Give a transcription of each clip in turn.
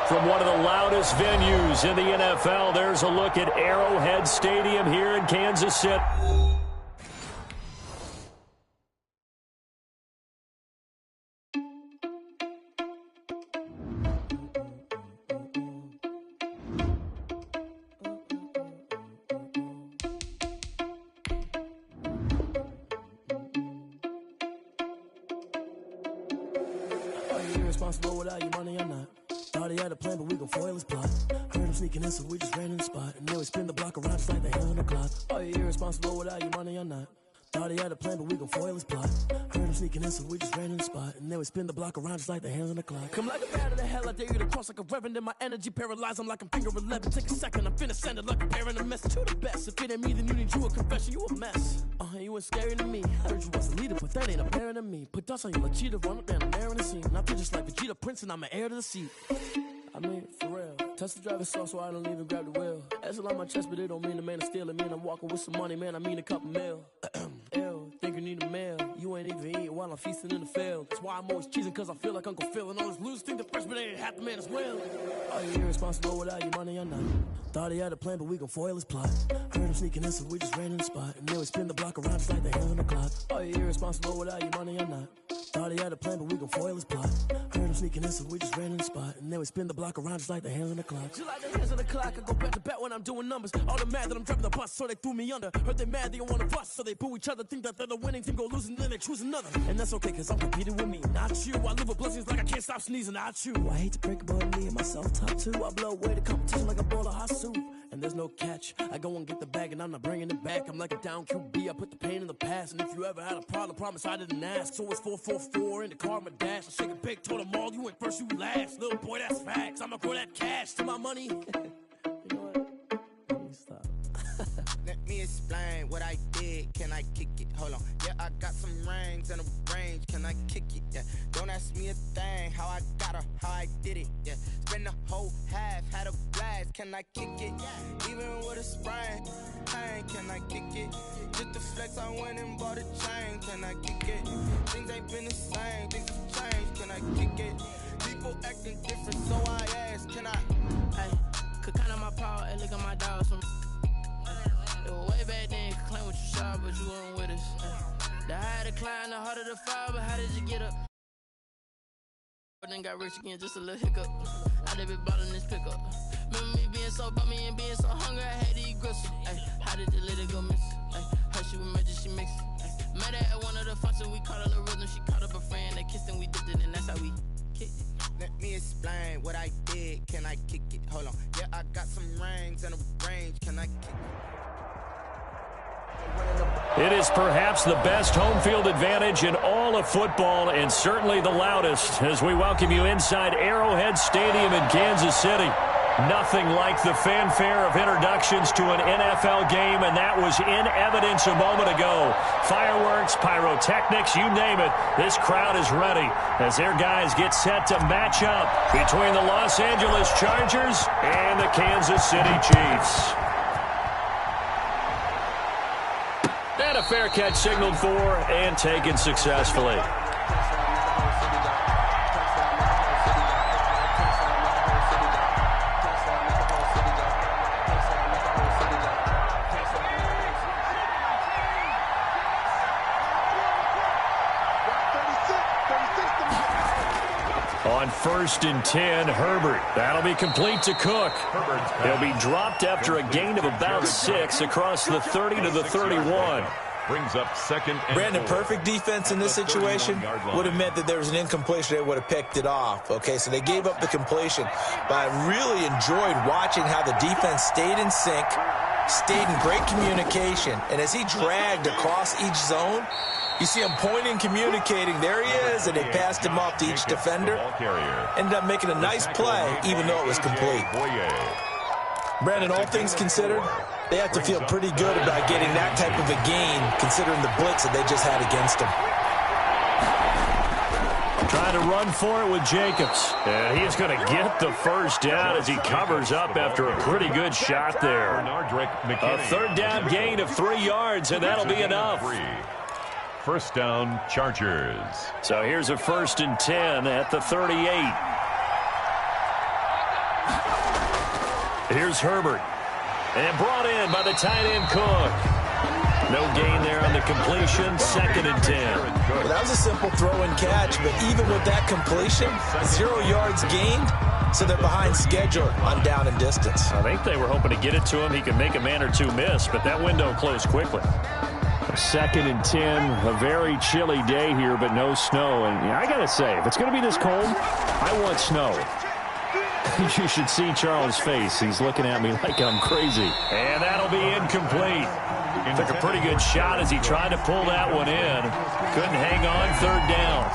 From one of the loudest venues in the NFL, there's a look at Arrowhead Stadium here in Kansas City. Irresponsible without your money or not. Thought he had a plan, but we gon' foil his plot. Heard him sneaking in, so we just ran in the spot. And then we spin the block around just like the hell on the clock. Are you irresponsible without your money or not? Thought he had a plan, but we gon' foil his plot. Heard him sneaking in, so we just ran in the spot. And then we spin the block around just like the hands on the clock. Come like a bat of the hell, I dare you to cross like a reverend. In my energy paralyzed, I'm like I'm finger 11. Take a second, I'm finna send it like a parent a mess to the best. If it ain't me, then you need you a confession, you a mess. You ain't scary to me. Heard you was a leader, but that ain't apparent to me. Put dust on you like cheetah, run up down the air in the scene. I feel just like Vegeta Prince, and I'm an heir to the seat. I mean, for real. Touch the driver's soft, so I don't even grab the wheel. That's on my chest, but it don't mean the man is stealing. Mean I'm walking with some money, man. I mean a couple mil. Ew, think you need a meal. You ain't even eating while I'm feasting in the field. That's why I'm always cheesing, cause I feel like Uncle Phil. And all this losers think the freshman ain't half the man as well. Are you irresponsible without your money or not? Thought he had a plan, but we gon' foil his plot. Heard him sneaking in, so we just ran in the spot. And then we spin the block around just like the hands on the clock. Are you irresponsible without your money or not? Thought he had a plan, but we gon' foil his plot. Heard him sneaking in, so we just ran in the spot. And then we spin the block around just like the hands on the clock. Just like the hands on the clock, I go back to back when I'm doing numbers. All the mad that I'm driving the bus, so they threw me under. Heard they mad, they don't wanna bust, so they boo each other. Think that they're the winning team, go losing, then they choose another. And that's okay, cause I'm competing with me, not you. I live with blessings like I can't stop sneezing, not you. I hate to break it, but me and myself top two. I blow away the competition like a bowl of hot soup. And there's no catch. I go and get the bag and I'm not bringing it back. I'm like a down QB. I put the pain in the past. And if you ever had a problem, promise I didn't ask. So it's 444 in the car, my dash. I shake a big, told them all, you went first, you last. Little boy, that's facts. I'ma grow that cash to my money. You know what? Let me stop. Let me explain what I did. Can I kick it? Hold on. Yeah, I got some rings and a range. Can I kick it? Yeah. Don't ask me a thing. How I got her, how I did it. Yeah. Spend the whole half, had a blast. Can I kick it? Even with a sprain. Hey, can I kick it? Just the flex, I went and bought a chain. Can I kick it? Things ain't been the same. Things have changed. Can I kick it? People acting different, so I ask. Can I? Hey, could count on my power and look at my dogs from. It was way back then, could claim what you saw, but you weren't with us. The higher the climb, the harder the fall, but how did you get up? But then got rich again, just a little hiccup. I did be bottling this pickup. Remember me being so bummy and being so hungry, I had to eat gristle. Ay, how did the little go miss? Ay, her she was magic, she mixed. Met her at one of the functions, we caught her the rhythm. She caught up a friend, they kissed and we dipped it, and that's how we kicked it. Let me explain what I did. Can I kick it? Hold on. Yeah, I got some rings and a range. Can I kick it? It is perhaps the best home field advantage in all of football, and certainly the loudest, as we welcome you inside Arrowhead Stadium in Kansas City. Nothing like the fanfare of introductions to an NFL game, and that was in evidence a moment ago. Fireworks, pyrotechnics, you name it. This crowd is ready as their guys get set to match up between the Los Angeles Chargers and the Kansas City Chiefs. And a fair catch signaled for and taken successfully. On 1st and 10, Herbert. That'll be complete to Cook. He'll be dropped after a gain of about 6 across the 30 to the 31. Brings up second and Brandon, 4. perfect defense in this situation would have meant that there was an incompletion. They would have picked it off. Okay, so they gave up the completion. But I really enjoyed watching how the defense stayed in sync, stayed in great communication. And as he dragged across each zone, you see him pointing, communicating. There he is, and they passed him off to each defender. Ended up making a nice play, even though it was complete. Brandon, all things considered, they have to feel pretty good about getting that type of a gain, considering the blitz that they just had against them. Trying to run for it with Jacobs. And he is going to get the first down as he covers up after a pretty good shot there. A third down gain of 3 yards, and that'll be enough. First down, Chargers. So here's a 1st and 10 at the 38. Here's Herbert. And brought in by the tight end Cook. No gain there on the completion, 2nd and 10. Well, that was a simple throw and catch, but even with that completion, 0 yards gained, so they're behind schedule on down and distance. I think they were hoping to get it to him. He could make a man or two miss, but that window closed quickly. 2nd and 10, a very chilly day here, but no snow. And I got to say, if it's going to be this cold, I want snow. You should see Charles' face. He's looking at me like I'm crazy. And that'll be incomplete. Took a pretty good shot as he tried to pull that one in. Couldn't hang on, 3rd down.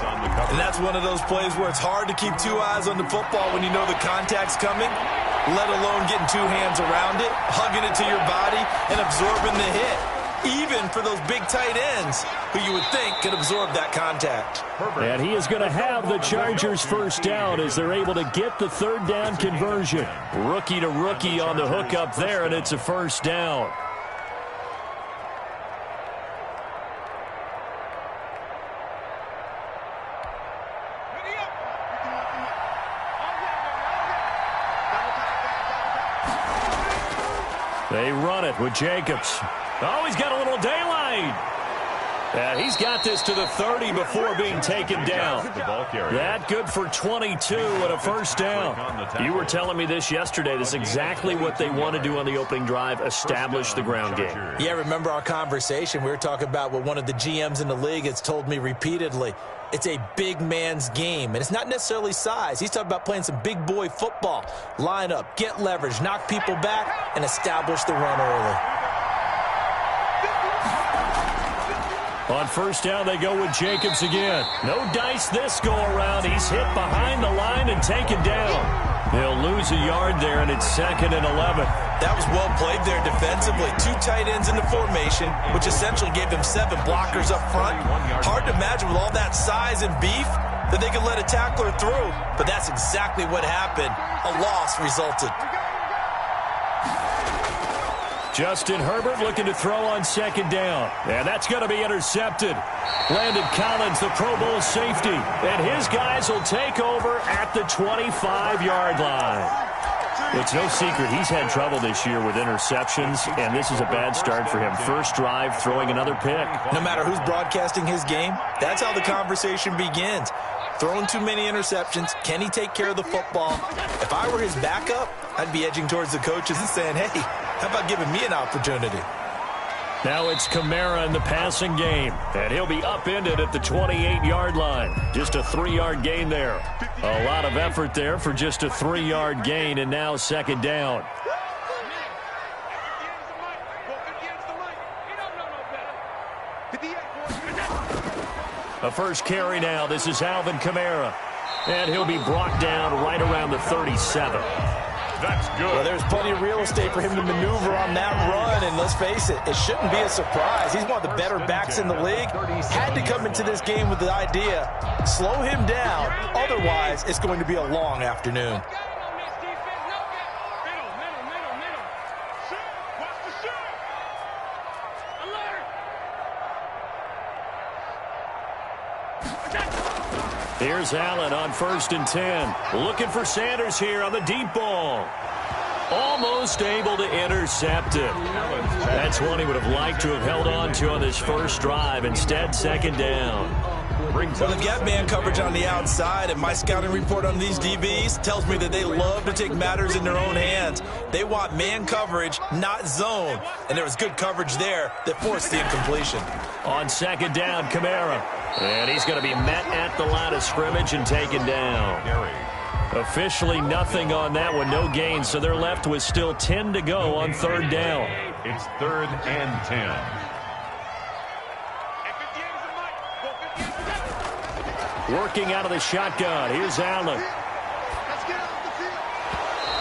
And that's one of those plays where it's hard to keep 2 eyes on the football when you know the contact's coming, let alone getting 2 hands around it, hugging it to your body, and absorbing the hit. Even for those big tight ends who you would think could absorb that contact. And he is going to have the Chargers' 1st down as they're able to get the 3rd down conversion. Rookie to rookie on the hook up there, and it's a 1st down. They run it with Jacobs. Oh, he's got a little daylight. He's got this to the 30 before being taken down. That good for 22 and a 1st down. You were telling me this yesterday. This is exactly what they want to do on the opening drive, establish the ground game. Yeah, remember our conversation? We were talking about what one of the GMs in the league has told me repeatedly. It's a big man's game, and it's not necessarily size. He's talking about playing some big boy football. Line up, get leverage, knock people back, and establish the run early. On 1st down, they go with Jacobs again. No dice this go-around. He's hit behind the line and taken down. They'll lose a yard there, and it's 2nd and 11. That was well played there defensively. 2 tight ends in the formation, which essentially gave them 7 blockers up front. Hard to imagine with all that size and beef that they could let a tackler through, but that's exactly what happened. A loss resulted. Justin Herbert looking to throw on 2nd down. And that's going to be intercepted. Landon Collins, the Pro Bowl safety. And his guys will take over at the 25-yard line. It's no secret he's had trouble this year with interceptions, and this is a bad start for him. 1st drive, throwing another pick. No matter who's broadcasting his game, that's how the conversation begins. Throwing too many interceptions. Can he take care of the football? If I were his backup, I'd be edging towards the coaches and saying, hey, how about giving me an opportunity? Now it's Kamara in the passing game, and he'll be upended at the 28-yard line. Just a 3-yard gain there. A lot of effort there for just a 3-yard gain, and now 2nd down. A 1st carry now. This is Alvin Kamara, and he'll be brought down right around the 37. That's good. Well, there's plenty of real estate for him to maneuver on that run, and let's face it, it shouldn't be a surprise. He's one of the better backs in the league. Had to come into this game with the idea, slow him down, otherwise it's going to be a long afternoon. Here's Allen on 1st and 10. Looking for Sanders here on the deep ball. Almost able to intercept it. That's one he would have liked to have held on to on this 1st drive. Instead, 2nd down. Well, they've got man coverage on the outside, and my scouting report on these DBs tells me that they love to take matters in their own hands. They want man coverage, not zone. And there was good coverage there that forced the incompletion. On 2nd down, Kamara. And he's going to be met at the line of scrimmage and taken down. Officially nothing on that one, no gain, so they're left with still 10 to go on 3rd down. It's 3rd and 10. Working out of the shotgun, here's Allen.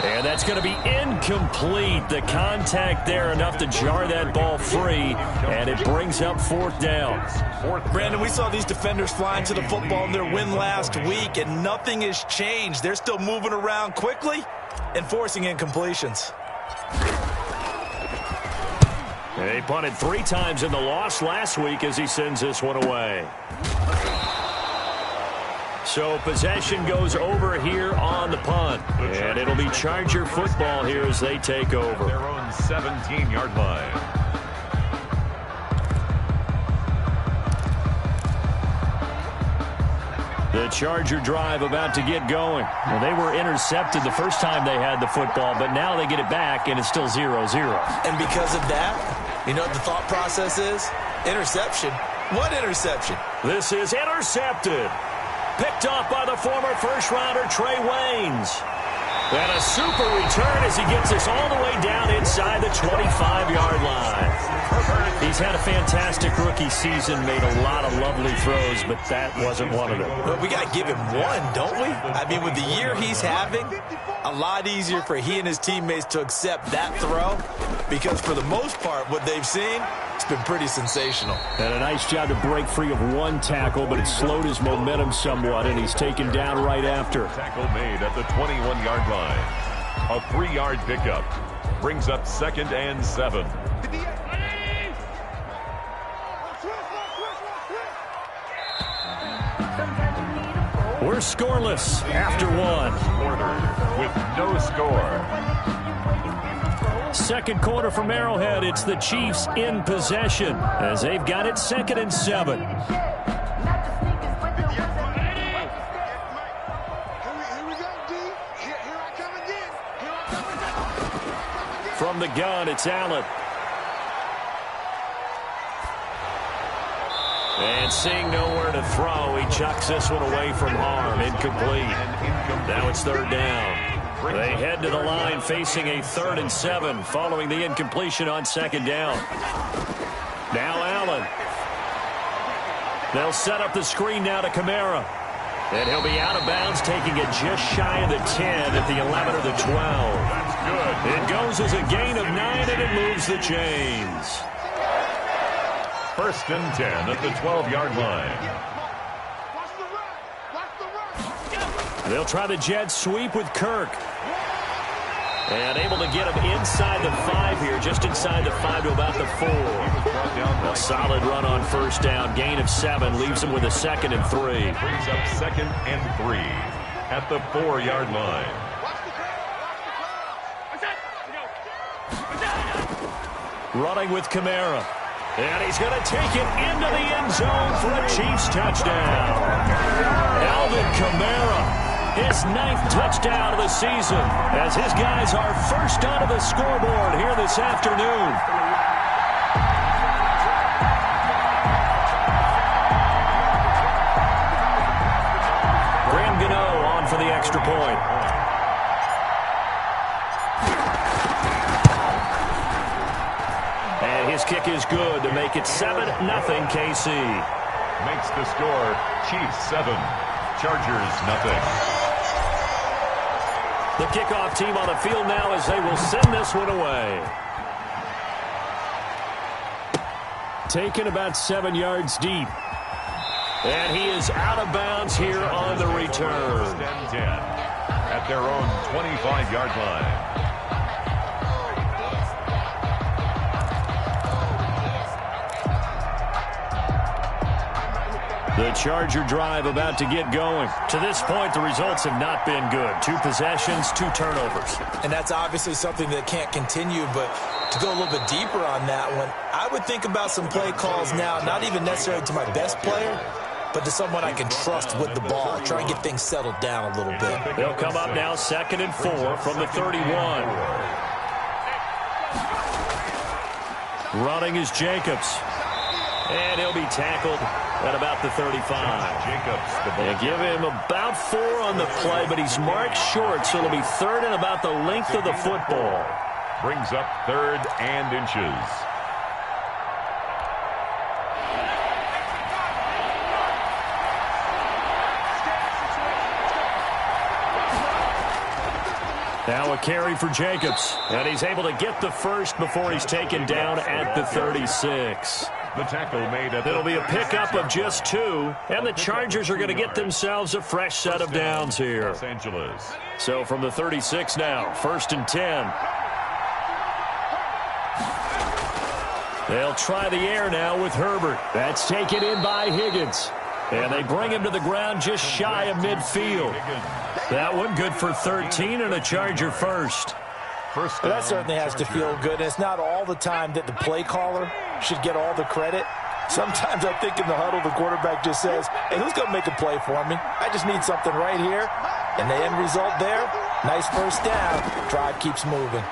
And that's going to be incomplete. The contact there enough to jar that ball free, and it brings up 4th down. Brandon, we saw these defenders flying to the football in their win last week, and nothing has changed. They're still moving around quickly and forcing incompletions. They punted 3 times in the loss last week as he sends this one away. So possession goes over here on the punt. And it'll be Charger football here as they take over. Their own 17-yard line. The Charger drive about to get going. Well, they were intercepted the first time they had the football, but now they get it back, and it's still 0-0. And because of that, you know what the thought process is? Interception. What interception? This is intercepted. Picked off by the former first-rounder Trey Waynes. And a super return as he gets us all the way down inside the 25-yard line. He's had a fantastic rookie season, made a lot of lovely throws, but that wasn't one of them. But we got to give him one, don't we? I mean, with the year he's having, a lot easier for he and his teammates to accept that throw because for the most part, what they've seen, it's been pretty sensational. And a nice job to break free of one tackle, but it slowed his momentum somewhat, and he's taken down right after. Tackle made at the 21-yard line. A 3-yard pickup brings up 2nd and 7. We're scoreless after one. Quarter with no score. Second quarter from Arrowhead. It's the Chiefs in possession as they've got it 2nd and 7. From the gun, it's Allen. And seeing nowhere to throw, he chucks this one away from harm. Incomplete. Now it's 3rd down. They head to the line facing a 3rd and 7 following the incompletion on 2nd down. Now Allen. They'll set up the screen now to Kamara. And he'll be out of bounds, taking it just shy of the 10 at the 11 or the 12. That's good. It goes as a gain of 9, and it moves the chains. 1st and 10 at the 12-yard line. They'll try the jet sweep with Kirk. And able to get him inside the 5 here, just inside the 5 to about the 4. A solid run on 1st down, gain of 7, leaves him with a 2nd and 3. Brings up 2nd and 3 at the 4-yard line. Running with Kamara. And he's going to take it into the end zone for a Chiefs touchdown. Alvin Kamara, his 9th touchdown of the season, as his guys are first onto the scoreboard here this afternoon. Graham Gano on for the extra point. His kick is good to make it 7-0 KC. Makes the score Chiefs 7, Chargers 0. The kickoff team on the field now as they will send this one away. Taken about 7 yards deep. And he is out of bounds here on the return. 1st and 10 at their own 25-yard line. The Charger drive about to get going. To this point, the results have not been good. 2 possessions, 2 turnovers. And that's obviously something that can't continue, but to go a little bit deeper on that one, I would think about some play calls now, not even necessarily to my best player, but to someone I can trust with the ball. Try and get things settled down a little bit. They'll come up now 2nd and 4 from the 31. Running is Jacobs. And he'll be tackled at about the 35. Jacobs, They give him about 4 on the play, but he's marked short, so it'll be 3rd and about the length of the football. brings up 3rd and inches. Now a carry for Jacobs, and he's able to get the first before he's taken down at the 36. The tackle made at It'll be a pickup of just 2, and the Chargers are going to get themselves a fresh set of downs here. Los Angeles. So from the 36 now, 1st and 10. They'll try the air now with Herbert. That's taken in by Higgins. And they bring him to the ground just shy of midfield. That one good for 13 and a Charger first. Well, that certainly has to feel good. And it's not all the time that the play caller should get all the credit. Sometimes I think in the huddle, the quarterback just says, hey, who's going to make a play for me? I just need something right here. And the end result there, nice first down. Drive keeps moving.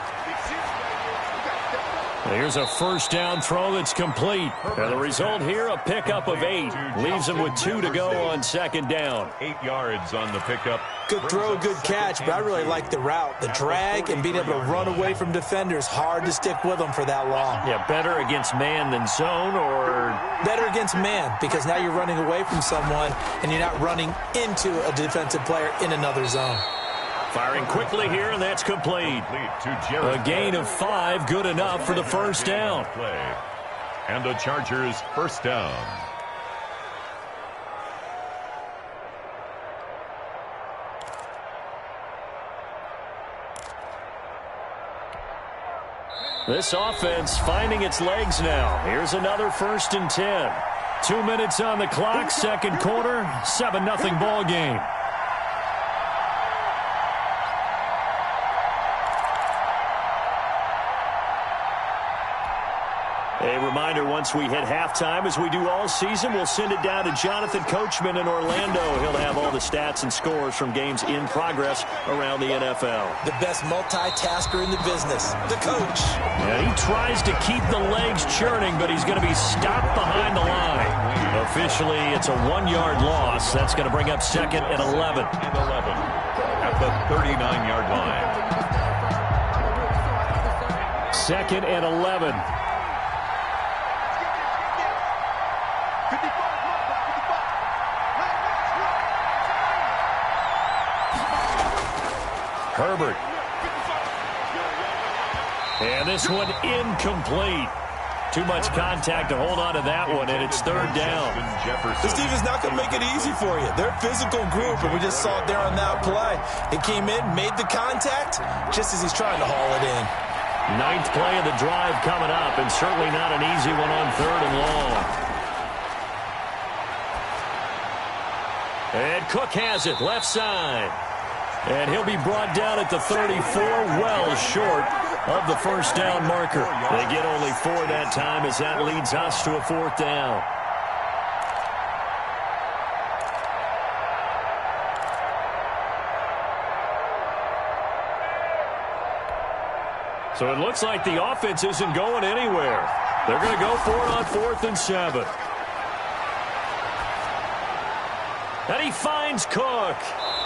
Here's a first down throw that's complete. And the result here, a pickup of 8. Leaves him with 2 to go on second down. 8 yards on the pickup. Good throw, good catch, but I really like the route. The drag and being able to run away from defenders. Hard to stick with them for that long. Yeah, better against man than zone, or? Better against man, because now you're running away from someone and you're not running into a defensive player in another zone. Firing quickly here, and that's complete. A gain of 5, good enough for the first down. And the Chargers first down. This offense finding its legs now. Here's another 1st and 10. 2 minutes on the clock, second quarter, 7-0 ball game. A reminder, once we hit halftime, as we do all season, we'll send it down to Jonathan Coachman in Orlando. He'll have all the stats and scores from games in progress around the NFL. The best multitasker in the business, the coach. And he tries to keep the legs churning, but he's going to be stopped behind the line. Officially, it's a 1-yard loss. That's going to bring up 2nd and 11. At the 39-yard line. 2nd and 11. Herbert. And this one incomplete. Too much contact to hold on to that one, and it's 3rd down. This defense is not going to make it easy for you. They're a physical group, and we just saw it there on that play. It came in, made the contact, just as he's trying to haul it in. 9th play of the drive coming up, and certainly not an easy one on 3rd and long. And Cook has it, left side. And he'll be brought down at the 34, well short of the first down marker. They get only 4 that time, as that leads us to a 4th down. So it looks like the offense isn't going anywhere. They're going to go for it on 4th and 7. And he finds Cook.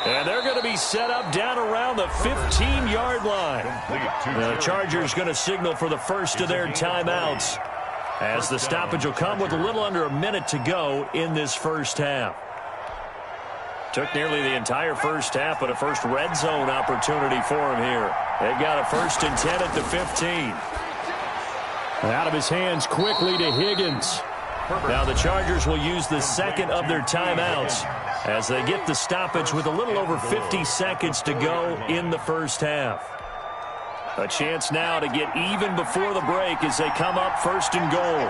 And they're going to be set up down around the 15-yard line. The Chargers going to signal for the first of their timeouts, as the stoppage will come with a little under a minute to go in this first half. Took nearly the entire first half, but a first red zone opportunity for him here. They've got a 1st and 10 at the 15. Out of his hands quickly to Higgins. Now the Chargers will use the 2nd of their timeouts as they get the stoppage with a little over 50 seconds to go in the first half. A chance now to get even before the break as they come up 1st and goal.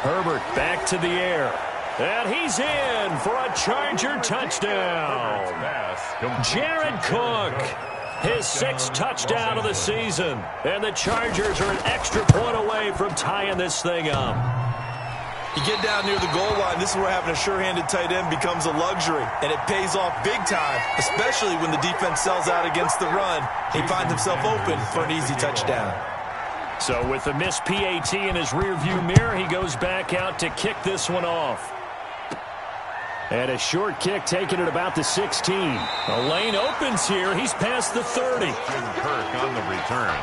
Herbert back to the air. And he's in for a Charger touchdown. Jared Cook, his 6th touchdown of the season. And the Chargers are an extra point away from tying this thing up. You get down near the goal line, this is where having a sure-handed tight end becomes a luxury, and it pays off big time, especially when the defense sells out against the run. He finds himself open for an easy touchdown. So with the missed PAT in his rearview mirror, he goes back out to kick this one off. And a short kick taken at about the 16. The lane opens here. He's past the 30. Kirk on the return.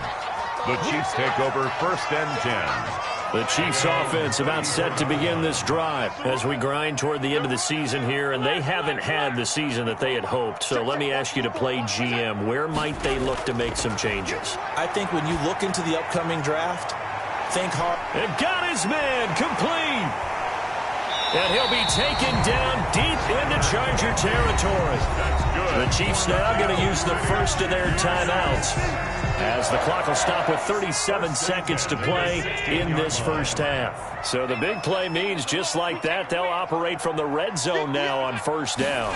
The Chiefs take over 1st and 10. The Chiefs offense about set to begin this drive as we grind toward the end of the season here, and they haven't had the season that they had hoped. So let me ask you to play GM. Where might they look to make some changes? I think when you look into the upcoming draft, think hard. And got his man complete. And he'll be taken down deep into Charger territory. The Chiefs now going to use the first of their timeouts, as the clock will stop with 37 seconds to play in this first half. So the big play means just like that, they'll operate from the red zone now on first down.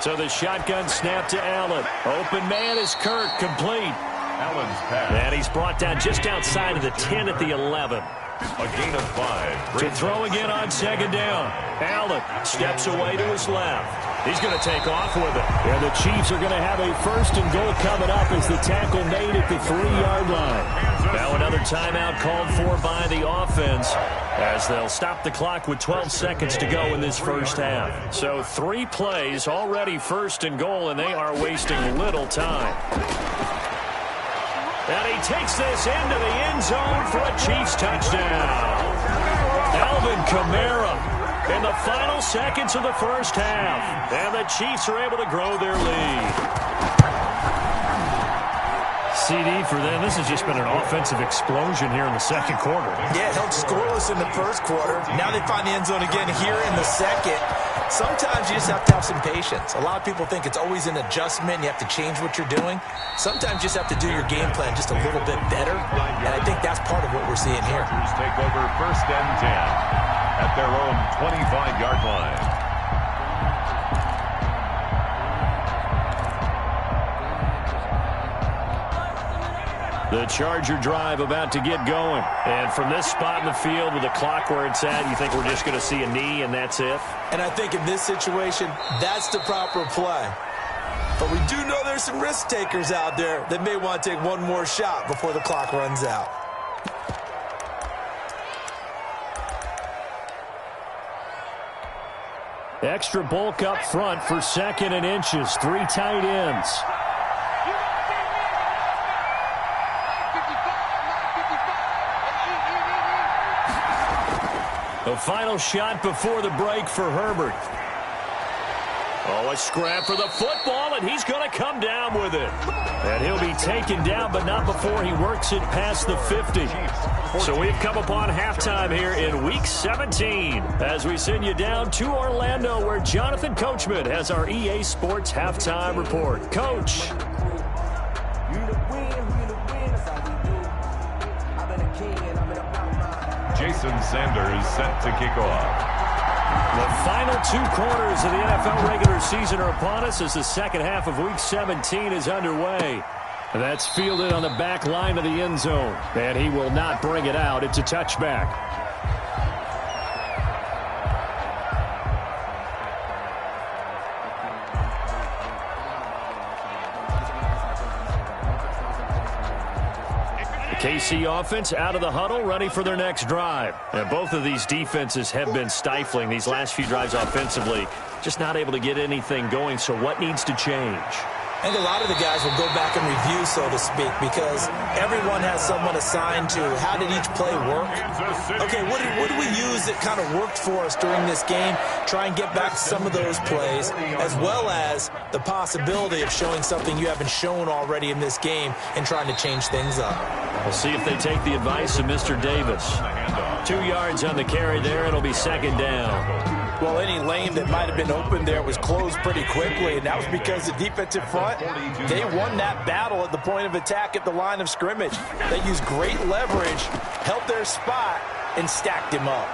So the shotgun snap to Allen. Open man is Kirk, complete. Allen's pass. And he's brought down just outside of the 10 at the 11. A gain of 5. To throw again on second down. Allen steps away to his left. He's going to take off with it. And the Chiefs are going to have a first and goal coming up as the tackle made at the 3-yard line. Now another timeout called for by the offense, as they'll stop the clock with 12 seconds to go in this first half. So 3 plays, already first and goal, and they are wasting little time. And he takes this into the end zone for a Chiefs touchdown. Alvin Kamara in the final seconds of the first half. And the Chiefs are able to grow their lead. CD for them. This has just been an offensive explosion here in the second quarter. Yeah, held scoreless in the first quarter. Now they find the end zone again here in the second. Sometimes you just have to have some patience. A lot of people think it's always an adjustment. You have to change what you're doing. Sometimes you just have to do your game plan just a little bit better. And I think that's part of what we're seeing here. Take over first and 10 at their own 25-yard line. The Charger drive about to get going. And from this spot in the field with the clock where it's at, you think we're just going to see a knee and that's it? And I think in this situation, that's the proper play. But we do know there's some risk takers out there that may want to take one more shot before the clock runs out. Extra bulk up front for second and inches. 3 tight ends. The final shot before the break for Herbert. Oh, a scrap for the football, and he's going to come down with it. And he'll be taken down, but not before he works it past the 50. So we've come upon halftime here in Week 17 as we send you down to Orlando, where Jonathan Coachman has our EA Sports Halftime Report. Coach. Jason Sanders set to kick off. The final 2 quarters of the NFL regular season are upon us as the second half of Week 17 is underway. That's fielded on the back line of the end zone. And he will not bring it out. It's a touchback. KC offense out of the huddle, ready for their next drive. And both of these defenses have been stifling these last few drives offensively. Just not able to get anything going, so what needs to change? I think a lot of the guys will go back and review, so to speak, because everyone has someone assigned to how did each play work. Okay, what did we use that kind of worked for us during this game? Try and get back to some of those plays, as well as the possibility of showing something you haven't shown already in this game and trying to change things up. We'll see if they take the advice of Mr. Davis. 2 yards on the carry there. It'll be second down. Well, any lane that might have been open there was closed pretty quickly, and that was because the defensive front, they won that battle at the point of attack at the line of scrimmage. They used great leverage, held their spot, and stacked him up.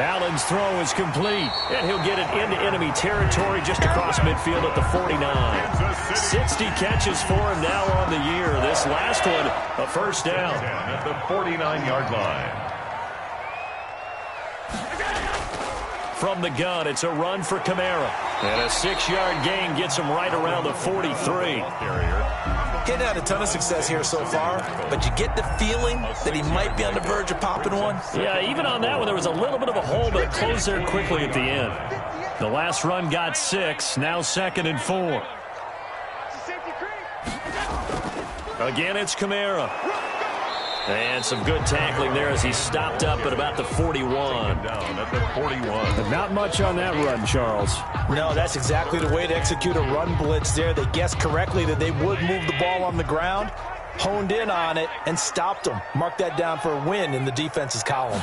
Allen's throw is complete, and he'll get it into enemy territory just across midfield at the 49. 60 catches for him now on the year. This last one, a first down. At the 49-yard line. From the gun, it's a run for Kamara. And a 6-yard gain gets him right around the 43. Getting had a ton of success here so far, but you get the feeling that he might be on the verge of popping one. Yeah, even on that one, there was a little bit of a hole, but it closed there quickly at the end. The last run got 6, now 2nd and 4. Again, it's Kamara. And some good tackling there as he stopped up at about the 41. Down at the 41. But not much on that run, Charles. No, that's exactly the way to execute a run blitz there. They guessed correctly that they would move the ball on the ground, honed in on it, and stopped them. Mark that down for a win in the defense's column.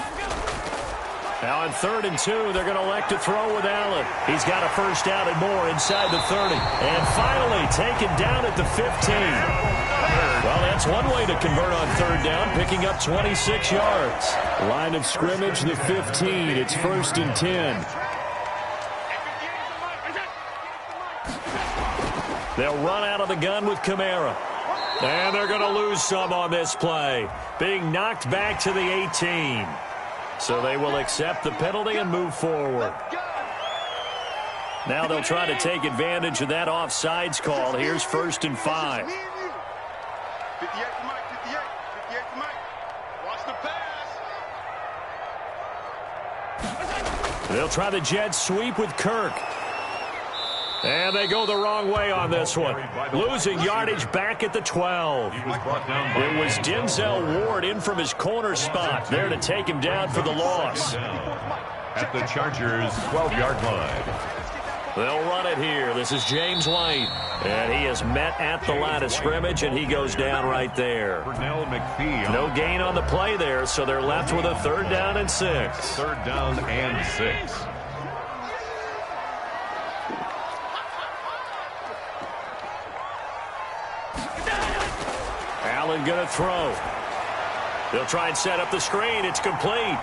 Now on 3rd and 2, they're going to elect to throw with Allen. He's got a first down and more inside the 30. And finally taken down at the 15. Well, that's one way to convert on 3rd down, picking up 26 yards. Line of scrimmage, the 15. It's 1st and 10. They'll run out of the gun with Kamara. And they're going to lose some on this play, being knocked back to the 18. So they will accept the penalty and move forward. Now they'll try to take advantage of that offsides call. Here's 1st and 5. 58 to Mike, 58 to Mike. Watch the pass. They'll try the jet sweep with Kirk. And they go the wrong way on this one. Losing yardage back at the 12. It was Denzel Ward in from his corner spot there to take him down for the loss. At the Chargers' 12-yard line. They'll run it here. This is James White. And he is met at the line of scrimmage, and he goes down right there. No gain on the play there, so they're left with a 3rd down and 6. 3rd down and 6. Allen going to throw. They'll try and set up the screen. It's complete.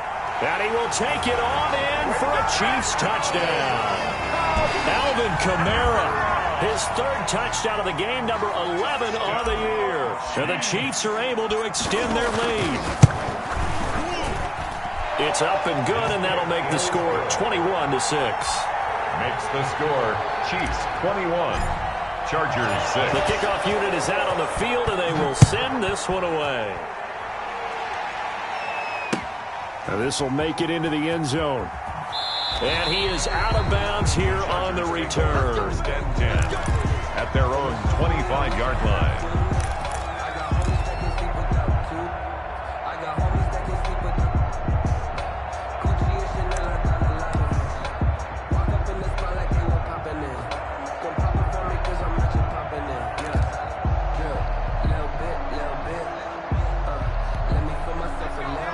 And he will take it on in for a Chiefs touchdown. Alvin Kamara, his 3rd touchdown of the game, number 11 on the year. And the Chiefs are able to extend their lead. It's up and good, and that'll make the score 21-6. Makes the score Chiefs 21. Chargers 6. The kickoff unit is out on the field, and they will send this one away. Now this will make it into the end zone. And he is out of bounds here on the return. 1st and 10 at their own 25-yard line.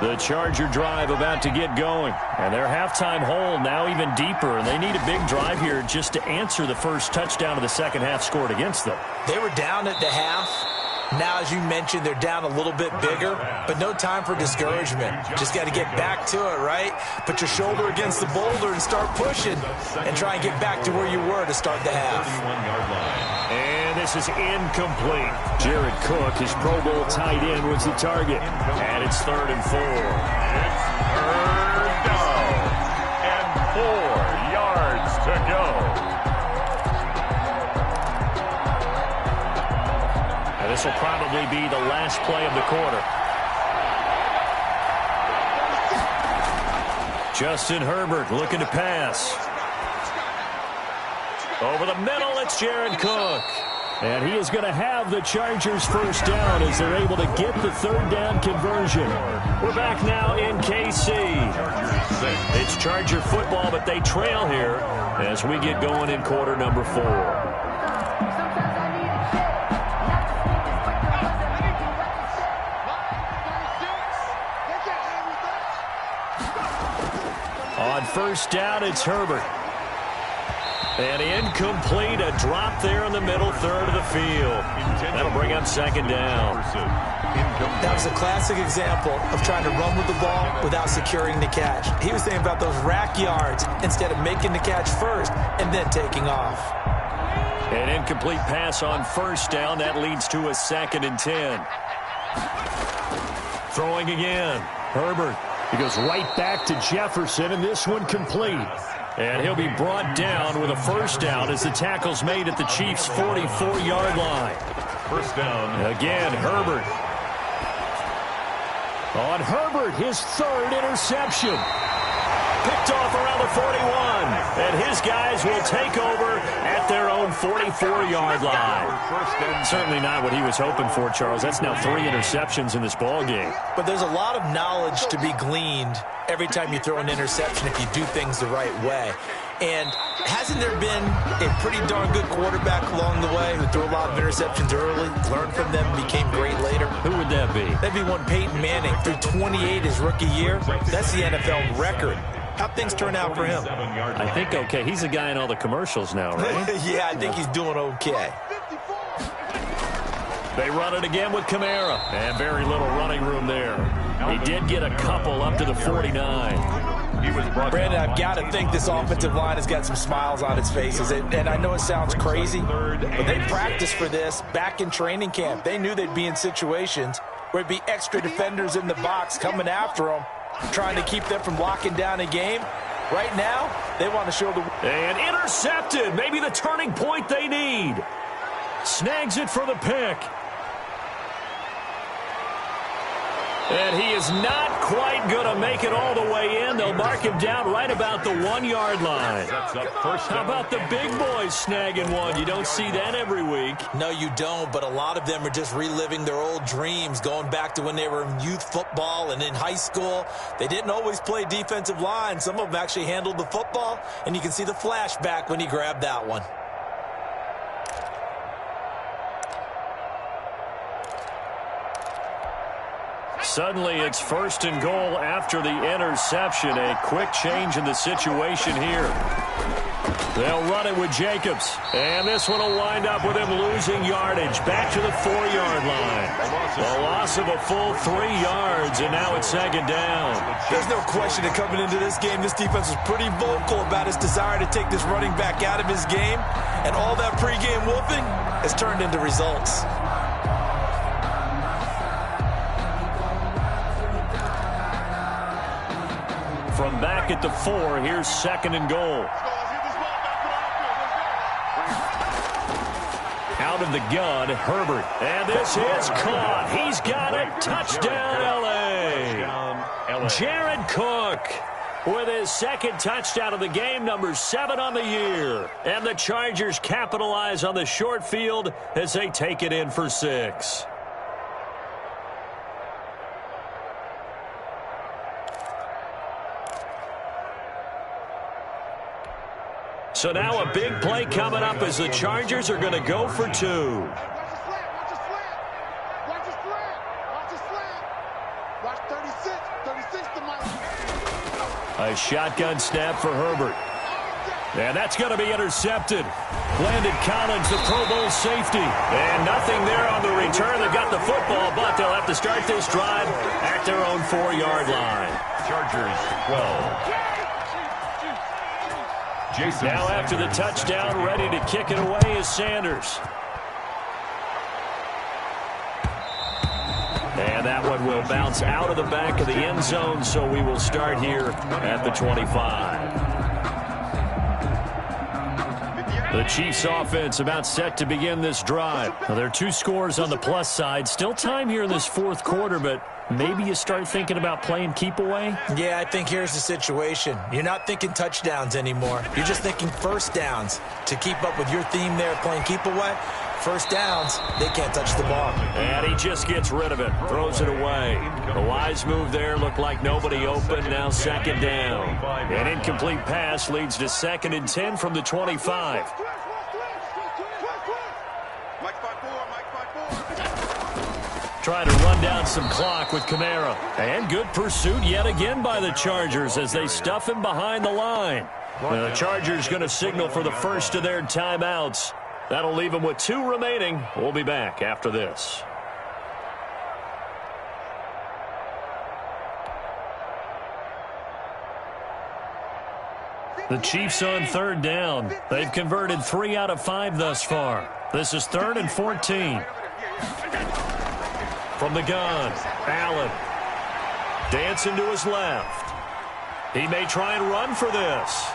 The Charger drive about to get going. And their halftime hole now even deeper. And they need a big drive here just to answer the first touchdown of the second half scored against them. They were down at the half. Now, as you mentioned, they're down a little bit bigger, but no time for discouragement. Just got to get back to it, right? Put your shoulder against the boulder and start pushing and try and get back to where you were to start the half. 31-yard line. And this is incomplete. Jared Cook, his Pro Bowl tight end, was the target. And it's 3rd and 4. It's 3rd down and 4 yards to go. And this will probably be the last play of the quarter. Justin Herbert looking to pass. Over the middle, it's Jared Cook. And he is going to have the Chargers first down as they're able to get the 3rd down conversion. We're back now in KC. It's Charger football, but they trail here as we get going in quarter number 4. On 1st down, it's Herbert. And incomplete, a drop there in the middle 3rd of the field. That'll bring up 2nd down. That was a classic example of trying to run with the ball without securing the catch. He was thinking about those rack yards instead of making the catch first and then taking off. An incomplete pass on 1st down. That leads to a 2nd and 10. Throwing again. Herbert. He goes right back to Jefferson, and this one complete. And he'll be brought down with a first down as the tackle's made at the Chiefs' 44-yard line. First down. Again, Herbert. On Herbert, his 3rd interception. Picked off around the 41. And his guys will take over at their own 44-yard line. Certainly not what he was hoping for, Charles. That's now 3 interceptions in this ball game. But there's a lot of knowledge to be gleaned every time you throw an interception if you do things the right way. And hasn't there been a pretty darn good quarterback along the way who threw a lot of interceptions early, learned from them, became great later? Who would that be? That'd be one Peyton Manning. Threw 28 his rookie year. That's the NFL record. How'd things turn out for him? I think okay. He's a guy in all the commercials now, right? Yeah, I think he's doing okay. They run it again with Kamara, and very little running room there. He did get a couple up to the 49. Brandon, I've got to think this offensive line has got some smiles on its faces. And I know it sounds crazy, but they practiced for this back in training camp. They knew they'd be in situations where it'd be extra defenders in the box coming after them, trying to keep them from locking down a game. Right now, they want to show the... And intercepted. Maybe the turning point they need. Snags it for the pick. And he is not quite going to make it all the way in. They'll mark him down right about the 1-yard line. How about the big boys snagging one? You don't see that every week. No, you don't, but a lot of them are just reliving their old dreams, going back to when they were in youth football and in high school. They didn't always play defensive line. Some of them actually handled the football, and you can see the flashback when he grabbed that one. Suddenly, it's 1st and goal after the interception. A quick change in the situation here. They'll run it with Jacobs. And this one will wind up with him losing yardage. Back to the 4-yard line. A loss of a full 3 yards, and now it's 2nd down. There's no question that coming into this game, this defense was pretty vocal about its desire to take this running back out of his game. And all that pregame wolfing has turned into results. From back at the 4, here's 2nd and goal. Out of the gun, Herbert. And this is caught. He's got it. Touchdown, L.A. Jared Cook with his 2nd touchdown of the game, number 7 on the year. And the Chargers capitalize on the short field as they take it in for 6. So now a big play coming up as the Chargers are going to go for 2. Watch the slant. Watch the slant. Watch the slant. Watch 36 to Mike. A shotgun snap for Herbert. And that's going to be intercepted. Landon Collins, the Pro Bowl safety. And nothing there on the return. They've got the football, but they'll have to start this drive at their own 4-yard line. Chargers 12. Now after the touchdown, ready to kick it away is Sanders. And that one will bounce out of the back of the end zone, so we will start here at the 25. The Chiefs offense about set to begin this drive. Now, there are 2 scores on the plus side. Still time here in this 4th quarter, but maybe you start thinking about playing keep away? Yeah, I think here's the situation. You're not thinking touchdowns anymore. You're just thinking first downs. To keep up with your theme there, playing keep away, first downs, they can't touch the ball. And he just gets rid of it, throws it away. A wise move there, looked like nobody open, now 2nd down. An incomplete pass leads to 2nd and 10 from the 25. Trying to run down some clock with Kamara. And good pursuit yet again by the Chargers as they stuff him behind the line. The Chargers going to signal for the first of their timeouts. That'll leave them with 2 remaining. We'll be back after this. The Chiefs on 3rd down. They've converted 3 out of 5 thus far. This is 3rd and 14. From the gun, Allen. Dancing to his left. He may try and run for this.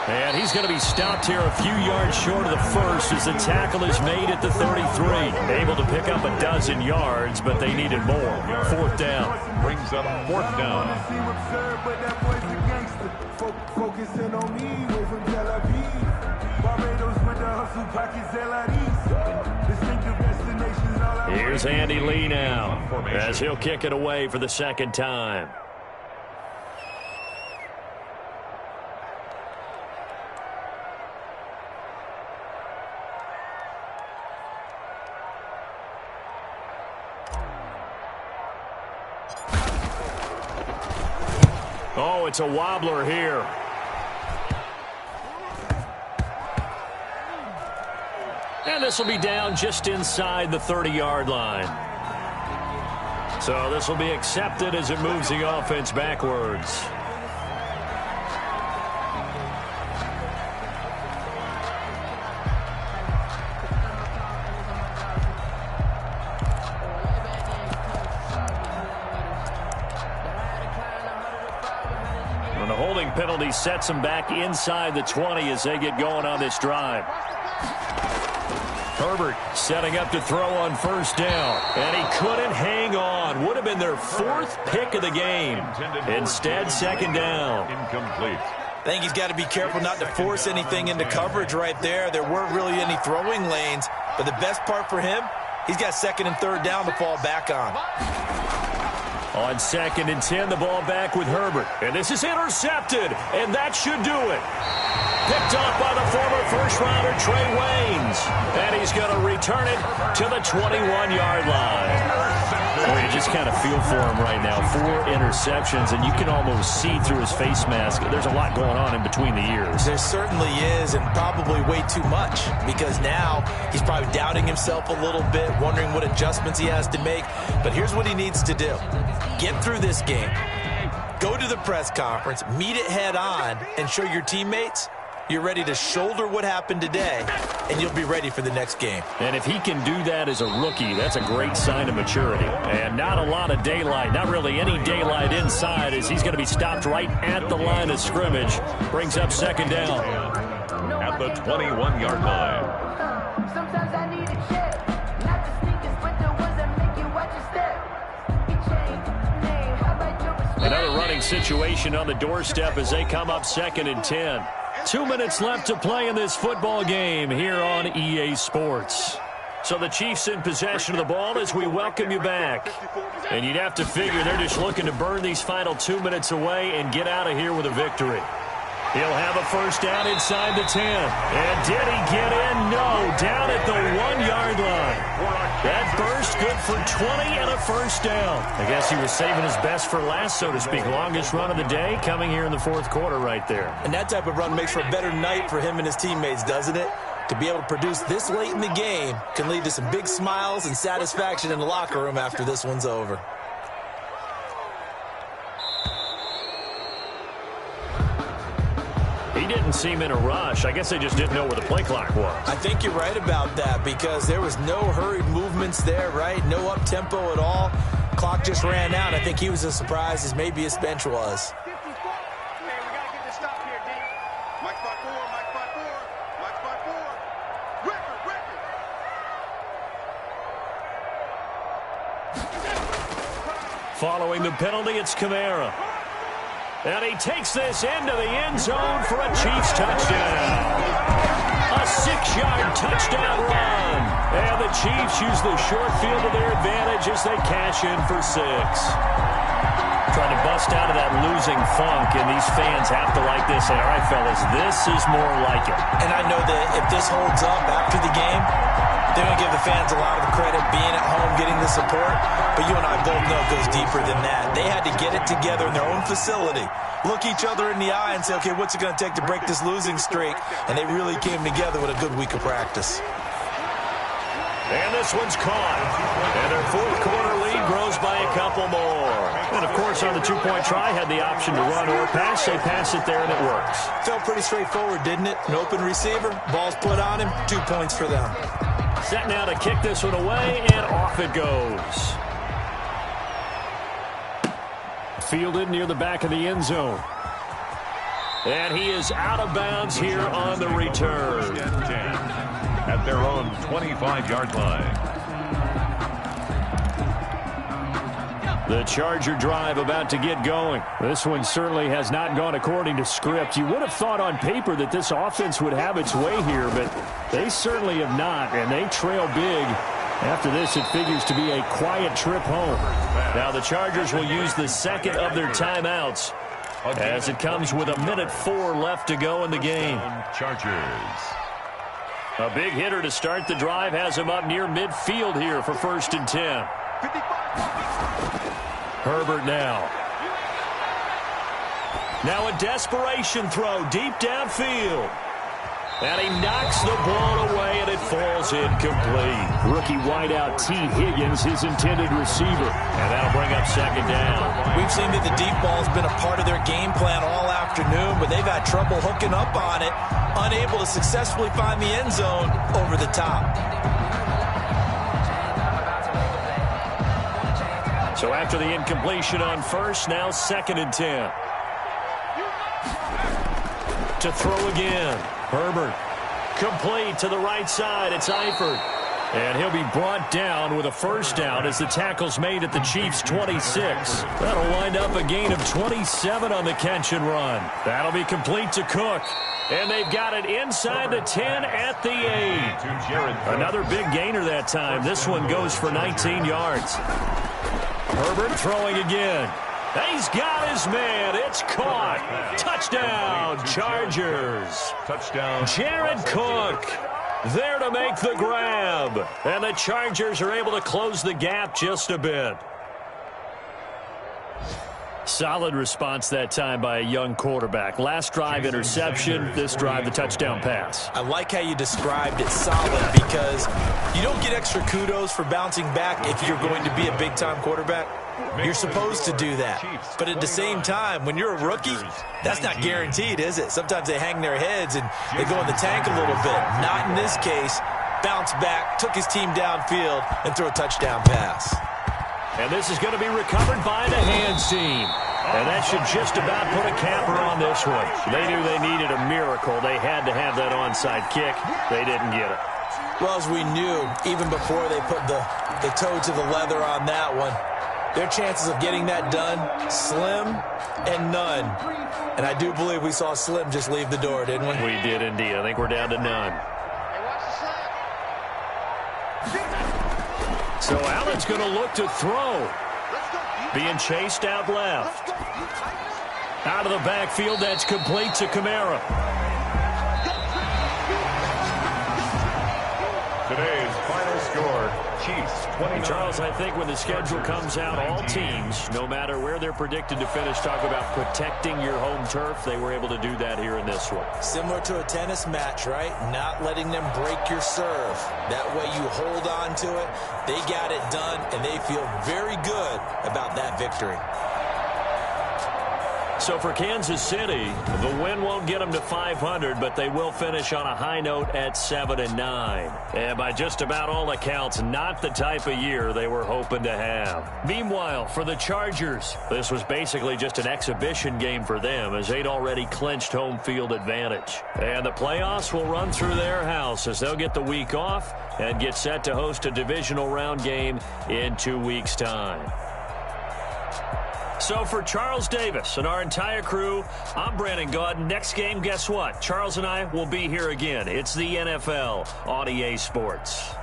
And he's going to be stopped here a few yards short of the first as the tackle is made at the 33. Able to pick up a dozen yards, but they needed more. 4th down. Brings up 4th down. Focusing on me, way from Tel Aviv. Barbados with the hustle pockets, distinctive destinations all I Here's Andy Lee now as he'll kick it away for the 2nd time. Oh, it's a wobbler here. And this will be down just inside the 30-yard line. So this will be accepted as it moves the offense backwards. And the holding penalty sets them back inside the 20 as they get going on this drive. Herbert setting up to throw on first down, and he couldn't hang on. Would have been their 4th pick of the game. Instead, second down. Incomplete. I think he's got to be careful not to force anything into coverage right there. There weren't really any throwing lanes, but the best part for him, he's got 2nd and 3rd down to fall back on. On 2nd and 10, the ball back with Herbert. And this is intercepted, and that should do it. Picked off by the former first-rounder Trey Waynes. And he's going to return it to the 21-yard line. Boy, you just kind of feel for him right now. 4 interceptions, and you can almost see through his face mask. There's a lot going on in between the ears. There certainly is, and probably way too much, because now he's probably doubting himself a little bit, wondering what adjustments he has to make. But here's what he needs to do. Get through this game. Go to the press conference, meet it head on, and show your teammates you're ready to shoulder what happened today, and you'll be ready for the next game. And if he can do that as a rookie, that's a great sign of maturity. And not a lot of daylight, not really any daylight inside, as he's going to be stopped right at the line of scrimmage. Brings up second down. At the 21-yard line. Sometimes I need a check, not the sneakers, but the ones that make you watch your step. Another running situation on the doorstep as they come up 2nd and 10. 2 minutes left to play in this football game here on EA Sports. So the Chiefs in possession of the ball as we welcome you back. And you'd have to figure they're just looking to burn these final 2 minutes away and get out of here with a victory. He'll have a first down inside the 10. And did he get in? No, down at the 1-yard line. That burst good for 20 and a first down. I guess he was saving his best for last, so to speak. Longest run of the day coming here in the 4th quarter right there. And that type of run makes for a better night for him and his teammates, doesn't it? To be able to produce this late in the game can lead to some big smiles and satisfaction in the locker room after this one's over. He didn't seem in a rush. I guess they just didn't know where the play clock was. I think you're right about that because there was no hurried movements there, right? No up-tempo at all. Clock just ran out. I think he was as surprised as maybe his bench was. Following the penalty, it's Kamara. And he takes this into the end zone for a Chiefs touchdown. A 6-yard touchdown run. And the Chiefs use the short field to their advantage as they cash in for 6. Trying to bust out of that losing funk, and these fans have to like this. And all right, fellas, this is more like it. And I know that if this holds up after the game, they're going to give the fans a lot of credit being at home, getting the support. But you and I both know it goes deeper than that. They had to get it together in their own facility, look each other in the eye and say, okay, what's it going to take to break this losing streak? And they really came together with a good week of practice. And this one's caught. And their 4th quarter lead grows by a couple more. And, of course, on the 2-point try, had the option to run or pass. They pass it there, and it works. Felt pretty straightforward, didn't it? An open receiver, ball's put on him, 2 points for them. Set now to kick this one away, and off it goes. Fielded near the back of the end zone. And he is out of bounds here on the return. At their own 25-yard line. The Charger drive about to get going. This one certainly has not gone according to script. You would have thought on paper that this offense would have its way here, but they certainly have not, and they trail big. After this, it figures to be a quiet trip home. Now the Chargers will use the 2nd of their timeouts as it comes with 1:04 left to go in the game. Chargers. A big hitter to start the drive has him up near midfield here for 1st and 10. Herbert now. Now a desperation throw deep downfield. And he knocks the ball away, and it falls incomplete. Rookie wideout T. Higgins, his intended receiver. And that'll bring up second down. We've seen that the deep ball has been a part of their game plan all afternoon, but they've had trouble hooking up on it, unable to successfully find the end zone over the top. So after the incompletion on first, now 2nd and 10. To throw again. Herbert. Complete to the right side. It's Eifert. And he'll be brought down with a first down as the tackle's made at the Chiefs' 26. That'll wind up a gain of 27 on the catch and run. That'll be complete to Cook. And they've got it inside the 10 at the 8. Another big gainer that time. This one goes for 19 yards. Herbert throwing again. He's got his man. It's caught. Touchdown, Chargers. Touchdown. Jared Cook there to make the grab. And the Chargers are able to close the gap just a bit. Solid response that time by a young quarterback. Last drive, interception. This drive, the touchdown pass. I like how you described it, solid, because you don't get extra kudos for bouncing back if you're going to be a big-time quarterback. You're supposed to do that. But at the same time, when you're a rookie, that's not guaranteed, is it? Sometimes they hang their heads and they go in the tank a little bit. Not in this case. Bounce back, took his team downfield, and threw a touchdown pass. And this is going to be recovered by the hands team. And that should just about put a capper on this one. They knew they needed a miracle. They had to have that onside kick. They didn't get it. Well, as we knew, even before they put the toe to the leather on that one, their chances of getting that done, slim and none. And I do believe we saw Slim just leave the door, didn't we? We did indeed. I think we're down to none. So Allen's going to look to throw. Being chased out left. Out of the backfield, that's complete to Kamara. Today's final score, Chiefs 29. Charles, I think when the schedule comes out, all teams, no matter where they're predicted to finish, talk about protecting your home turf. They were able to do that here in this one. Similar to a tennis match, right? Not letting them break your serve. That way you hold on to it. They got it done, and they feel very good about that victory. So for Kansas City, the win won't get them to 500, but they will finish on a high note at 7-9. And by just about all accounts, not the type of year they were hoping to have. Meanwhile, for the Chargers, this was basically just an exhibition game for them as they'd already clinched home field advantage. And the playoffs will run through their house as they'll get the week off and get set to host a divisional round game in 2 weeks' time. So for Charles Davis and our entire crew, I'm Brandon Gaudin. Next game, guess what? Charles and I will be here again. It's the NFL on EA Sports.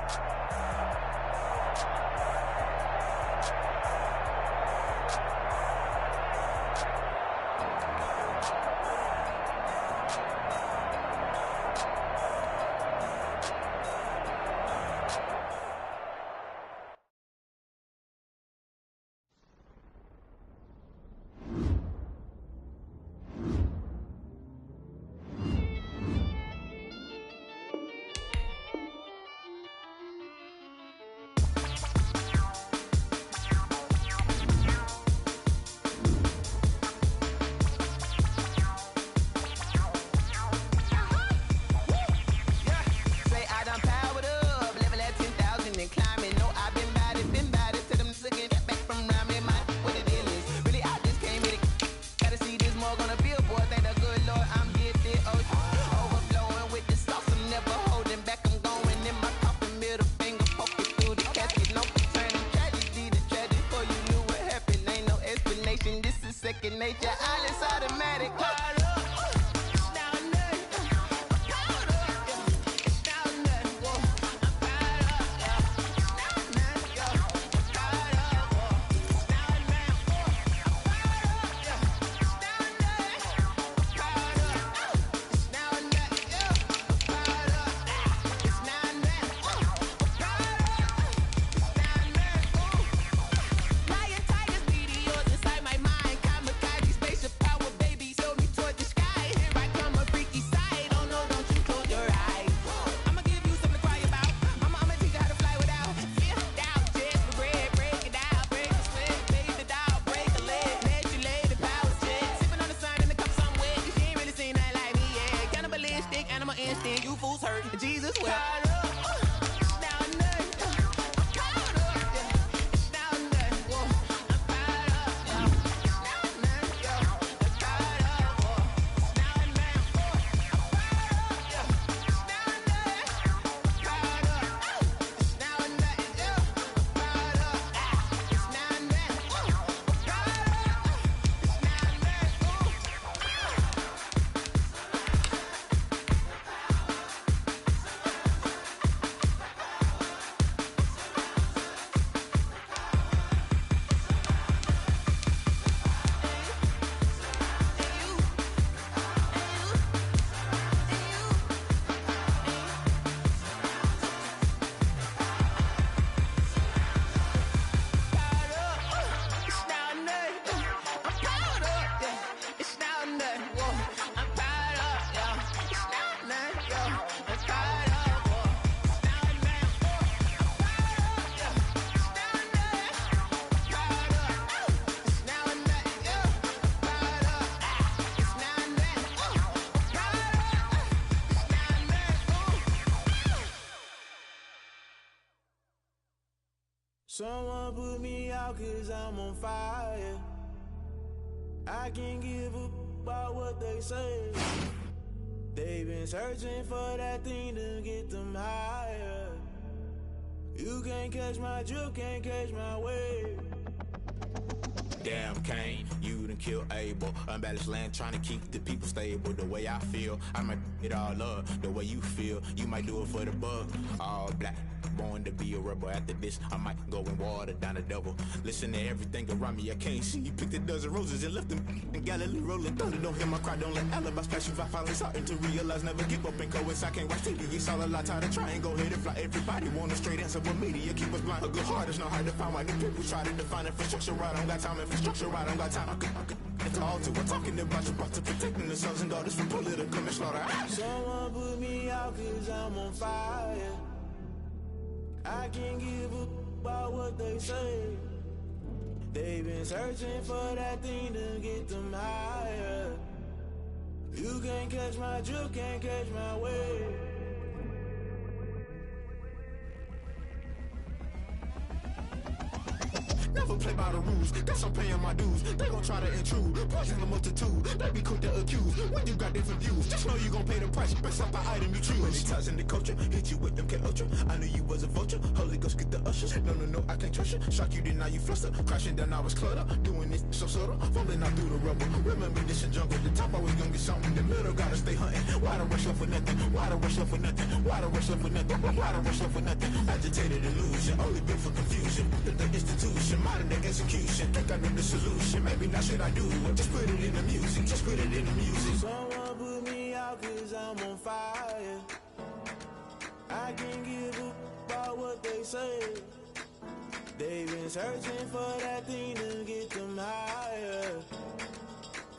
Someone put me out 'cause I'm on fire. I can't give a about what they say. They've been searching for that thing to get them higher. You can't catch my drift, can't catch my wave. Damn, Kane, you done killed Abel. Unbalanced land, trying to keep the people stable. The way I feel, I might it all up. The way you feel, you might do it for the bug. All black, born to be a rebel. After this, I might go and water down the devil. Listen to everything around me, I can't see. You picked a dozen roses and left them in Galilee rolling thunder. Don't hear my cry, don't let alibis pass you. I finally starting to realize, never give up and coincide. I can't watch TV, it's all a lot. Tired of trying, go ahead and fly. Everybody want a straight answer, but media keep us blind. A good heart is not hard to find. Why the people try to define infrastructure right? I don't got time, infrastructure right, I don't got time. I could all to we're talking about you, about to protecting the sons and daughters from political manslaughter. Someone put me out 'cause I'm on fire. I can't give a about what they say. They've been searching for that thing to get them higher. You can't catch my drift, can't catch my wave. Never play by the rules, guess I'm paying my dues. They gon' try to intrude, poison the multitude. They be quick to accuse, when you got different views. Just know you gon' pay the price, based off the item you choose. Many times in the culture, hit you with them K-Ultra. I knew you was a vulture, Holy Ghost get the ushers. No, I can't trust you. Shock you, then now you fluster. Crashing down, I was cluttered. Doing this so subtle, falling out through the rubble. Remember this in jungle, the top always gonna get something. The middle gotta stay hunting. Why the rush left for nothing? Why the rush left for nothing? Why the rush left for nothing? Why the rush left for nothing? Agitated illusion, only built for confusion. The institution, modern day execution. Think I know the solution, maybe not should I do it. Just put it in the music, just put it in the music. Someone put me out 'cause I'm on fire. I can't give a about what they say. They've been searching for that thing to get them higher.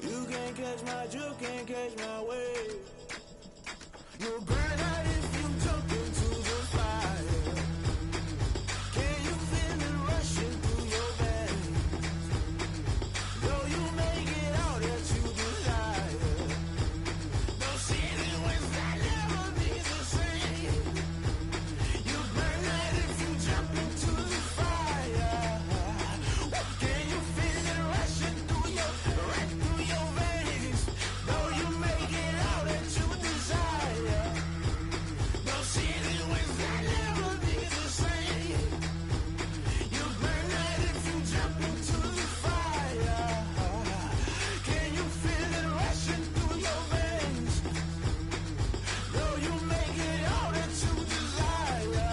You can't catch my drift, can't catch my wave. You'll burn out if you jump into the fire. Can you feel it rushing through your veins? Though you make it out that you desire. Those feelings that never be the same. You burn out if you jump into the fire. Can you feel it rushing through your veins? Though you make it out that you desire. Those feelings that never be the same. You burn out if you jump into the fire. Can you feel it rushing through your veins? Though you make it all that you desire.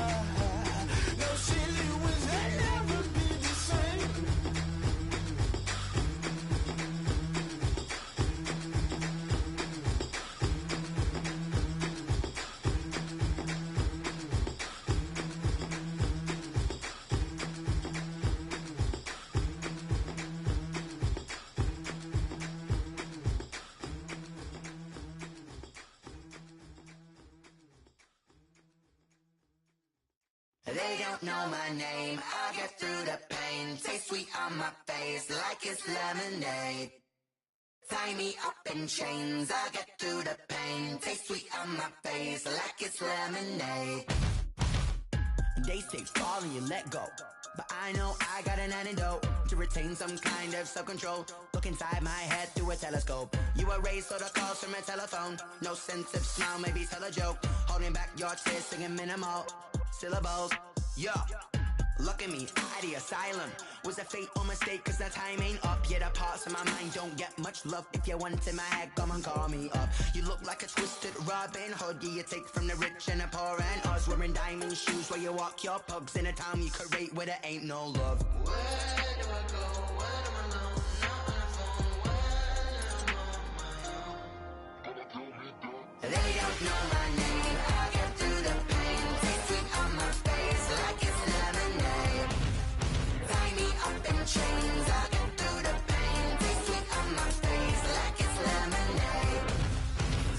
Those feelings that never be the same. They don't know my name, I get through the pain. Taste sweet on my face like it's lemonade. Tie me up in chains, I get through the pain. Taste sweet on my face like it's lemonade. They say fall and you let go, but I know I got an antidote to retain some kind of self-control. Look inside my head through a telescope. You erase all the calls from a telephone. No sense of smile, maybe tell a joke. Holding back your tears, singing minimal syllables. Yeah, look at me, at the asylum. Was a fate or mistake, cause the time ain't up. Yet the parts of my mind don't get much love. If you want in my head, come and call me up. You look like a twisted Robin Hood. Yeah, you take from the rich and the poor and us. Wearing diamond shoes where you walk your pugs in a town you could rate where there ain't no love. Where do I go? Where do I know? Not on the phone, when I'm on my own. They don't know my name, I get through the pain. Taste sweet on my face like it's lemonade. Tie me up in chains, I get through the pain. Taste sweet on my face like it's lemonade.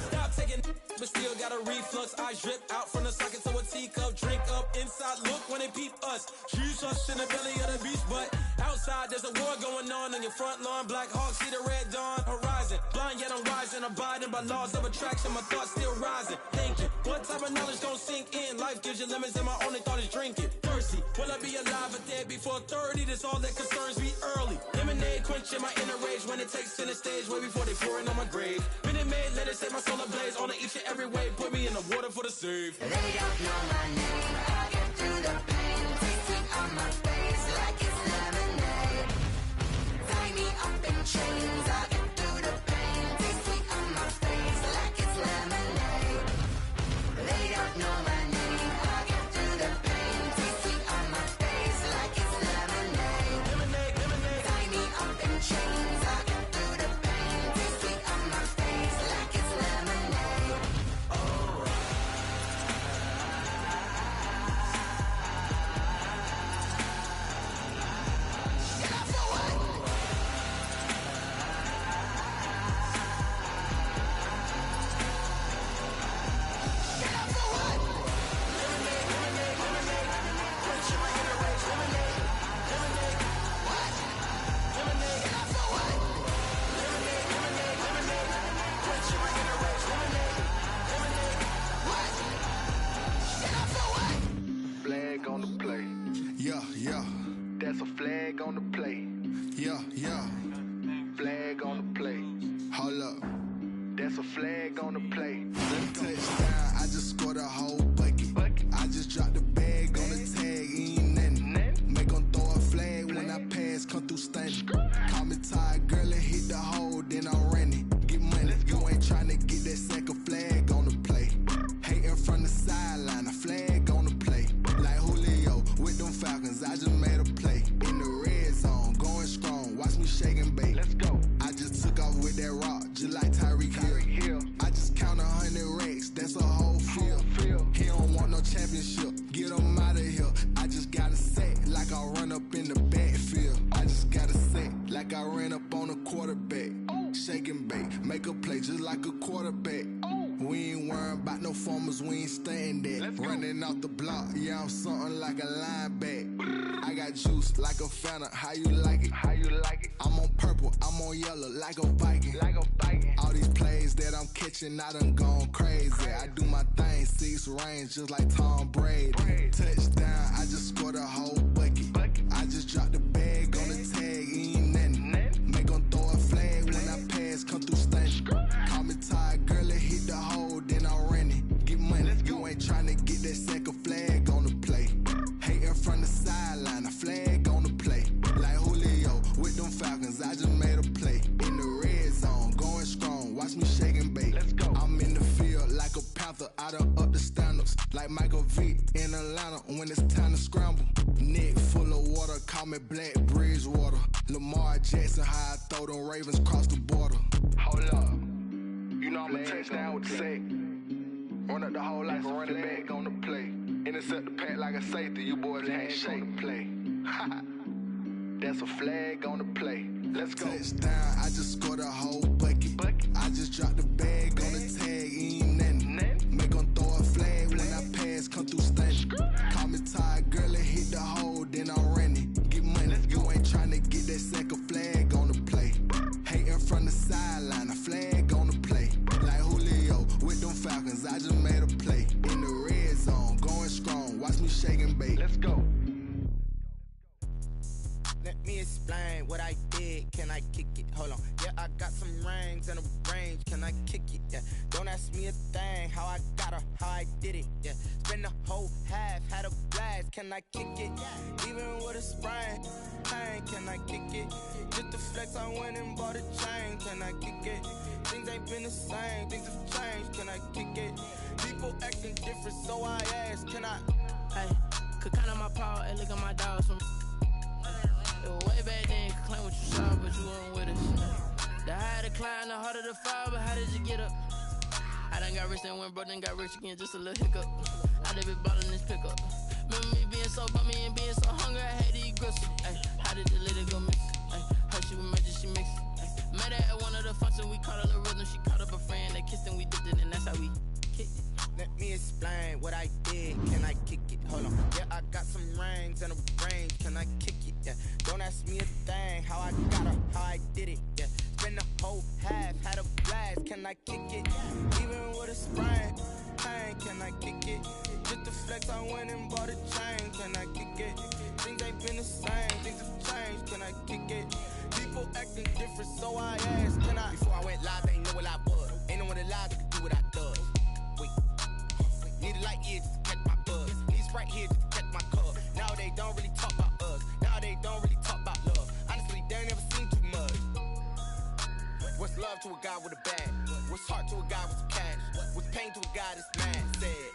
Stop taking but still got a reflux. I drip out from the socket to a teacup. Drink up inside, look when they peep us. Choose us in the belly of the beast, but outside there's a war going on your front lawn. Black Hawk, see the red dawn horizon. Blind yet I'm rising, abiding by laws of attraction. My thoughts still rising, thinking what type of knowledge gon' sink in? Life gives you lemons and my only thought is drinking. Thirsty, will I be alive if there before 30, that's all that concerns me early. Lemonade quenching my inner rage when it takes center stage, way before they pouring on my grave. Minute Maid, let it set my soul ablaze, on each and every way, put me in the water for the save. They don't know my name, I get through the pain, taste sweet on my face like it's lemonade. Tie me up in chains, I get through the pain, taste sweet on my face like it's lemonade. They don't know my name, I get through the pain, taste sweet on my face like it's lemonade. Lemonade, lemonade. Tie me up in chains, I get through the pain, taste sweet on my face like it's lemonade. Get up for what? Get up for what? Lemonade, lemonade, lemonade. Quenching my inner rage, lemonade. Lemonade, What? lemonade. Get up for what? Lemonade, lemonade, lemonade. Quenching my inner rage, lemonade. Lemonade. What? Get up for what? Flag on the play. Yeah, yeah, That's a flag on the play. yeah, yeah. Flag on the play. Hold up. That's a flag on the play. Touchdown, I just scored a whole bucket. I just dropped the bag on the tag, ain't nothing. Make 'em throw a flag when I pass, come through stunning. Call me tired, girl, and hit the hole, then I'm running. Get money, you ain't tryna get that second flag on the play. Hating from the sideline, a flag on the play. Like Julio with them Falcons, I just made a play. In the red zone, going strong, watch me shake and bake. Let's go. I just took off with that rock, just like Tyreek Hill. I just count 100 racks, that's a whole field. He don't want no championship, get him out of here. I just gotta say, like I run up in the backfield. I just gotta say, like I ran up on a quarterback. Shake and bake, make a play just like a quarterback. We ain't worrying about no formers, we ain't staying there. Running off the block, yeah, I'm something like a linebacker. I got juice like a Fanta, how you like it? How you like it? I'm on purple, I'm on yellow, like a Viking. Like a Viking. All these plays that I'm catching, I done gone crazy. I do my thing, 6 range, just like Tom Brady. Touchdown, I just scored a whole bucket. I just dropped the bag on the tag, ain't nothing. Make 'em throw a flag when I pass, come through stunning. Call me tired, girl, and hit the hole, then I'm running. Get money, you ain't tryna get that second flag on the play. Hating from the sideline, a flag on the play. Like Julio with them Falcons, I just made a play. In the red zone, going strong, watch me shake and bake. Let's go. I'm in the field like a Panther, I done up the standards. Like Michael Vick in Atlanta when it's time to scramble. Neck full of water, call me Black Bridgewater. Lamar Jackson, how I throw them Ravens cross the border. Hold up. You know I'm a touchdown with the sack. Run up the hole like a running back on the play. Intercept the pack like a safety. You boys ain't shake the play. That's a flag on the play. Let's go. Touchdown, I just scored a whole bucket. I just dropped the bag on the tag, ain't nothing. Make 'em throw a flag when I pass, come through stunning. Call me tired, girl, and hit the hole, then I'm running. Get money, you ain't tryna get that second flag on the play. Hating from the sideline, a flag on the play. Like Julio with them Falcons, I just made a play. In the red zone, going strong, watch me shake and bake. Let's go. Let me explain what I did. Can I kick it? Hold on. Yeah, I got some rings and a range. Can I kick it? Yeah. Don't ask me a thing. How I got her, how I did it. Yeah. Spend the whole half, had a blast. Can I kick it? Even with a sprain, pain. Can I kick it? Just to flex, I went and bought a chain. Can I kick it? Things ain't been the same. Things have changed. Can I kick it? People acting different, so I ask. Can I? Hey, could count on my power and look at my dogs from. It was way back then, you could claim what you saw, but you weren't with us. The higher the climb, the harder the fall, but how did you get up? I done got rich and went broke, then got rich again, just a little hiccup. I done been bought in this pickup. Remember me being so bummy and being so hungry, I had to eat gristle. Ay, how did the lady go miss? Ay, her she was magic, she mixed. Met her at one of the functions, we caught a little rhythm, she caught up a friend, they kissed and we dipped it, and that's how we kicked it. Let me explain what I did. Can I kick it? Hold on. Yeah, I got some rings and a range. Can I kick it? Yeah. Don't ask me a thing. How I got her, how I did it. Yeah. Spend the whole half, had a blast. Can I kick it? Even with a sprain, pain. Can I kick it? Just to flex, I went and bought a chain. Can I kick it? Things ain't been the same. it? People acting different, so I asked, can I? Before I went live, they ain't know what I was. Ain't no one alive that could do what I does. Wait, need a light here just to catch my buzz. Need Sprite here just to catch my cup. Now they don't really talk about us. Now they don't really talk about love. Honestly, they ain't never seen too much. What's love to a guy with a bag? What's heart to a guy with some cash? What's pain to a guy that's mad? Said.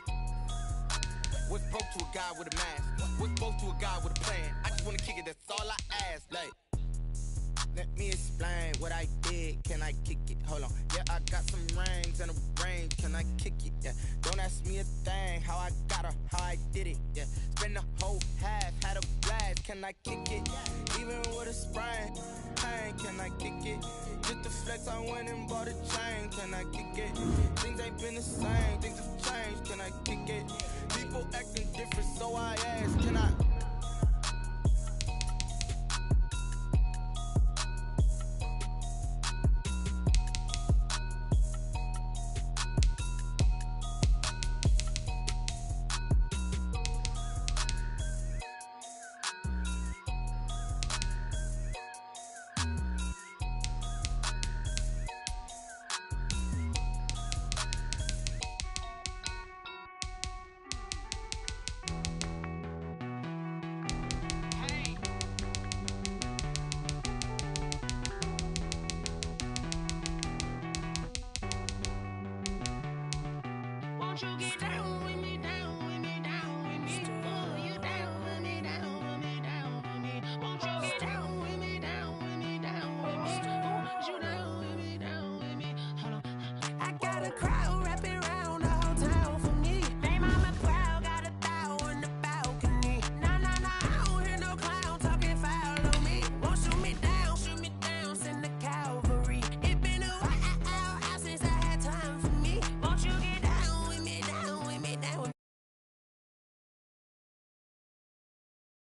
What's broke to a guy with a mask? What's both to a guy with a plan? I just wanna kick it, that's all I ask. Like, let me explain what I did. Can I kick it? Hold on. Yeah, I got some rings and a range. Can I kick it? Yeah. Don't ask me a thing. How I got her, how I did it. Yeah. Spend the whole half, had a blast. Can I kick it? Even with a sprain. Pain, can I kick it? Just the flex, I went and bought a chain. Can I kick it? Things ain't been the same. Things have changed. Can I kick it? People acting different, so I asked, can I? Won't you get